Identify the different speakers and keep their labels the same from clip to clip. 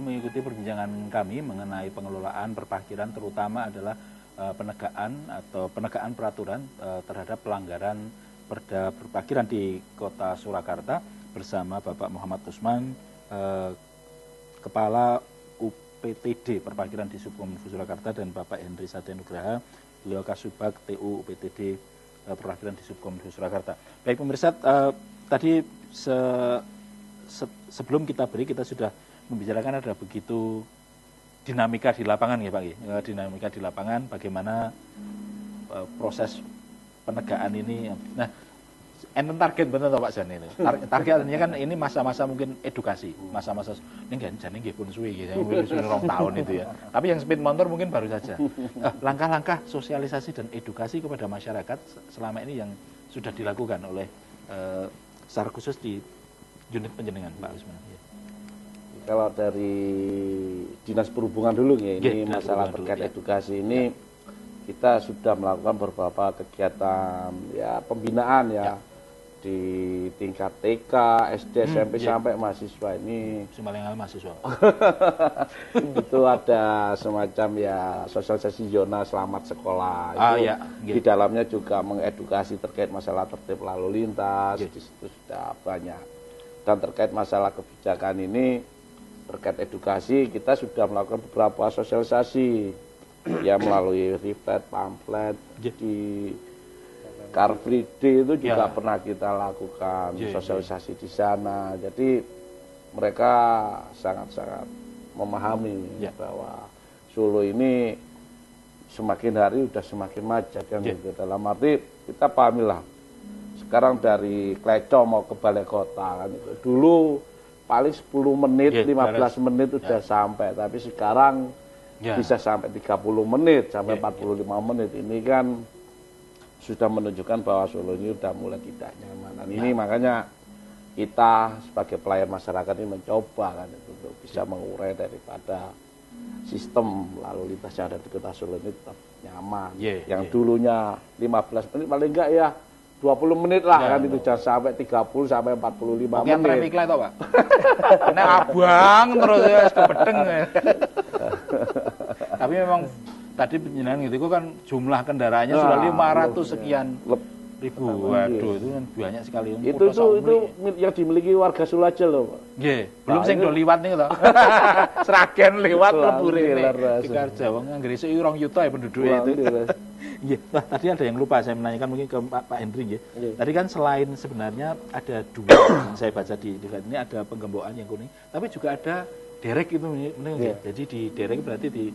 Speaker 1: tadi mengikuti perbincangan kami mengenai pengelolaan perparkiran, terutama adalah penegakan peraturan terhadap pelanggaran perda perparkiran di Kota Surakarta bersama Bapak Muhammad Usman, Kepala UPTD Perparkiran di Subkominfo Surakarta, dan Bapak Henry Satyanugraha, beliau Kasubag TU UPTD Perparkiran di Subkominfo Surakarta. Baik pemirsa, tadi sebelum kita break kita sudah membicarakan ada begitu dinamika di lapangan ya Pak, dinamika di lapangan bagaimana proses penegakan ini. Nah, enten target bener Pak Jan ini. Targetnya kan ini masa-masa mungkin edukasi, masa-masa ini jane nggih pun suwi gitu, suwi 2 tahun itu ya. Tapi yang speed motor mungkin baru saja. Langkah-langkah sosialisasi dan edukasi kepada masyarakat selama ini yang sudah dilakukan oleh secara khusus di unit penjenengan Pak Usman. Ya.
Speaker 2: Kalau dari Dinas Perhubungan dulu ya, ini masalah terkait edukasi ini kita sudah melakukan beberapa kegiatan ya pembinaan ya di tingkat TK, SD, SMP sampai mahasiswa ini.
Speaker 1: Sembalengan mahasiswa.
Speaker 2: Itu ada semacam ya sosialisasi zona selamat sekolah. Di dalamnya juga mengedukasi terkait masalah tertib lalu lintas. Di situ sudah banyak. Dan terkait masalah kebijakan ini, terkait edukasi kita sudah melakukan beberapa sosialisasi ya melalui leaflet, pamflet di Car Free Day itu juga pernah kita lakukan sosialisasi di sana. Jadi mereka sangat-sangat memahami bahwa Solo ini semakin hari udah semakin macet kan gitu. Dalam arti kita pahamilah sekarang dari Kleco mau ke Balai Kota kan itu. Dulu paling 10 menit, 15 menit udah sampai, tapi sekarang bisa sampai 30 menit sampai 45 menit. Ini kan sudah menunjukkan bahwa Solo ini sudah mulai tidak nyaman. Dan ini makanya kita sebagai pelayan masyarakat ini mencoba kan untuk bisa mengurai daripada sistem lalu lintas yang ada di Kota Solo ini tetap nyaman. Yang dulunya 15 menit paling enggak ya 20 menit lah kan itu, jangan sampai 30 sampai 45 menit.
Speaker 1: Traffic light Pak. Nek abang terus ya kebedeng. Tapi memang tadi penjelasan gitu kan jumlah kendaraannya sudah 500 sekian ribu. Waduh, itu kan banyak sekali.
Speaker 2: Itu yang dimiliki warga Solo aja loh, Pak.
Speaker 1: Nggih, belum sing do liwat niku to. Seragen liwat lebure iki Karjawang anggere isuk 2 juta ya penduduk itu. Iya, nah, tadi ada yang lupa saya menanyakan mungkin ke Pak Hendri ya. Tadi kan selain sebenarnya ada 2 yang saya baca di ini ada penggembokan yang kuning, tapi juga ada derek itu Jadi di derek berarti di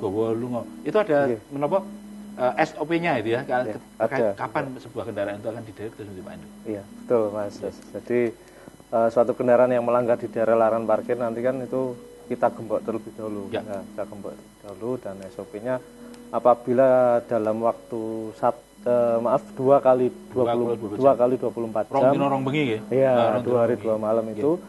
Speaker 1: Gowolungo. Itu ada menapa SOP-nya itu ya. Kapan sebuah kendaraan itu akan diderek terus Pak Hendri?
Speaker 3: Iya, betul Mas. Jadi suatu kendaraan yang melanggar di daerah larangan parkir nanti kan itu kita gembok terlebih dahulu. Nah, kita gembok dahulu dan SOP-nya apabila dalam waktu 2 kali 24 jam.
Speaker 1: Rong bengi ya?
Speaker 3: Iya, 2 hari 2 malam itu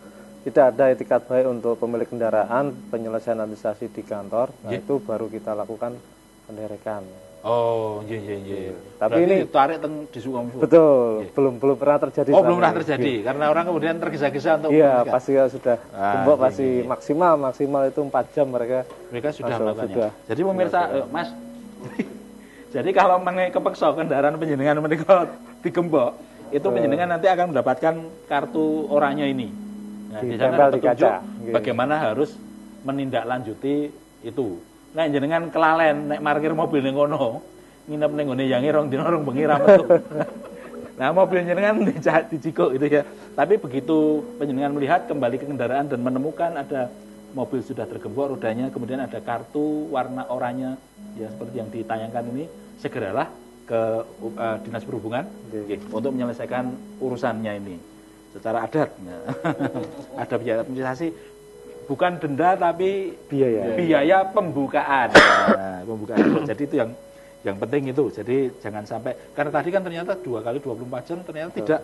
Speaker 3: tidak ada etikat baik untuk pemilik kendaraan, penyelesaian administrasi di kantor. Nah, itu baru kita lakukan penderekan.
Speaker 1: Oh, iya.
Speaker 3: Tapi
Speaker 1: berarti
Speaker 3: ini
Speaker 1: ditarik di Sukominfo.
Speaker 3: Betul, belum pernah terjadi.
Speaker 1: Oh, belum pernah terjadi. Karena orang kemudian tergesa-gesa untuk
Speaker 3: pasti sudah gembok pasti maksimal itu 4 jam mereka
Speaker 1: sudah melakukannya. Jadi pemirsa Mas jadi kalau kepeksa kendaraan penjenengan menika digembok, itu penjenengan nanti akan mendapatkan kartu oranye ini. Nah, di sana ada petunjuk bagaimana harus menindaklanjuti itu. Nah, jenengan kelalen nek parkir mobil ning kono, nginep ning ngene yange rong dina rong bengi ra metu. Nah, mobil jenengan dicikuk itu ya. Tapi begitu penjenengan melihat kembali ke kendaraan dan menemukan ada mobil sudah tergembok rodanya, kemudian ada kartu warna oranye ya seperti yang ditayangkan ini, segeralah ke Dinas Perhubungan untuk menyelesaikan urusannya ini secara adat. Nah, ada biaya administrasi, bukan denda tapi biaya pembukaan. Nah, pembukaan. Jadi itu yang penting itu. Jadi jangan sampai, karena tadi kan ternyata 2 kali 24 jam ternyata tidak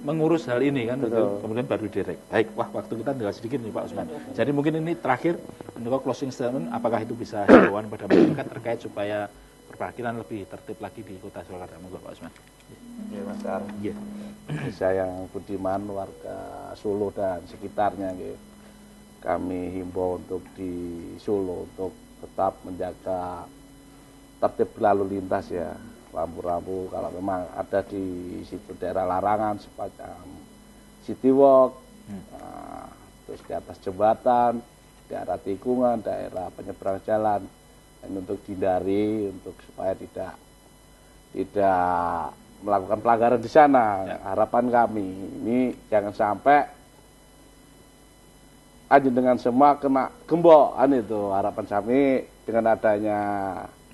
Speaker 1: mengurus hal ini kan, kemudian baru direk. Baik, waktu kita tinggal sedikit nih Pak Usman. Jadi mungkin ini terakhir, untuk closing statement, apakah itu bisa himbauan pada masyarakat terkait supaya perparkiran lebih tertib lagi di Kota Surakarta, Pak Usman.
Speaker 2: Iya Mas Ar. Saya yang budiman warga Solo dan sekitarnya gitu. kami himbau untuk di Solo untuk tetap menjaga tertib lalu lintas ya, rambu-rambu kalau memang ada di situ daerah larangan semacam city walk, terus di atas jembatan, daerah tikungan, daerah penyeberang jalan, dan untuk dihindari untuk supaya tidak melakukan pelanggaran di sana. Ya. Harapan kami ini jangan sampai dengan semua kena gembokan itu. Harapan kami dengan adanya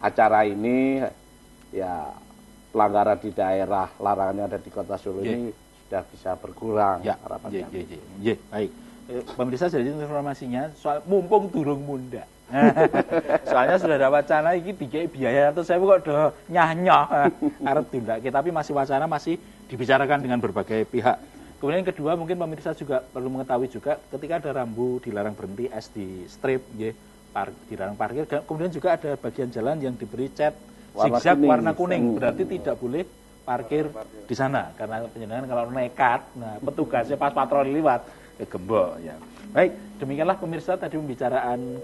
Speaker 2: acara ini ya pelanggaran di daerah larangan yang ada di Kota Solo ini sudah bisa berkurang. Ya. Harapan kami.
Speaker 1: Baik. Pemirsa, jadi informasinya soal mumpung durung munda. Soalnya sudah ada wacana ini dikai biaya atau saya kok udah nyah-nyah arep tindake, tapi masih wacana masih dibicarakan dengan berbagai pihak. Kemudian yang kedua mungkin pemirsa juga perlu mengetahui juga ketika ada rambu dilarang berhenti, S di strip, dilarang parkir, kemudian juga ada bagian jalan yang diberi cat zigzag warna kuning, berarti tidak boleh parkir di sana karena penjenengan kalau nekat, nah petugasnya pas patroli lewat gembok ya. Baik, demikianlah pemirsa tadi pembicaraan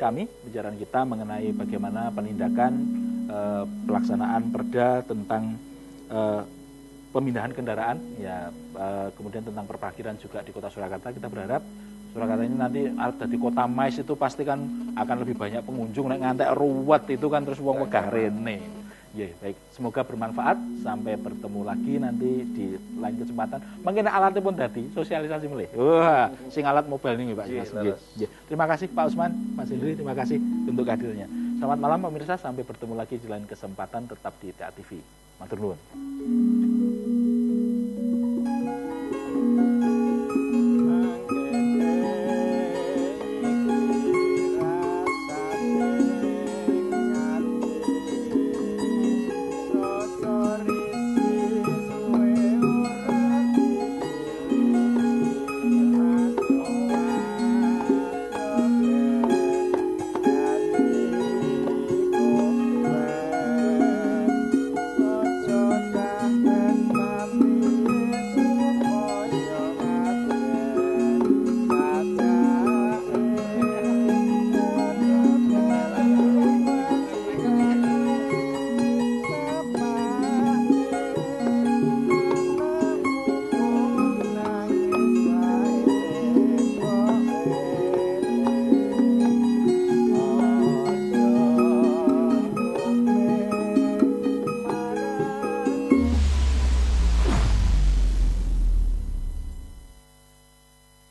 Speaker 1: kita mengenai bagaimana penindakan pelaksanaan perda tentang pemindahan kendaraan ya, kemudian tentang perparkiran juga di Kota Surakarta. Kita berharap Surakarta ini nanti ada di kota mais itu pasti kan akan lebih banyak pengunjung, nek ngantek ruwet itu kan terus wong wegah rene. Ya, baik, semoga bermanfaat. Sampai bertemu lagi nanti di lain kesempatan. Mungkin alatnya pun tadi sosialisasi mulai. Wah, sing alat mobile ini Pak. Terima kasih Pak Usman, Mas Hendri, terima kasih untuk hadirnya. Selamat malam pemirsa, sampai bertemu lagi di lain kesempatan, tetap di TA TV. Matur nuwun.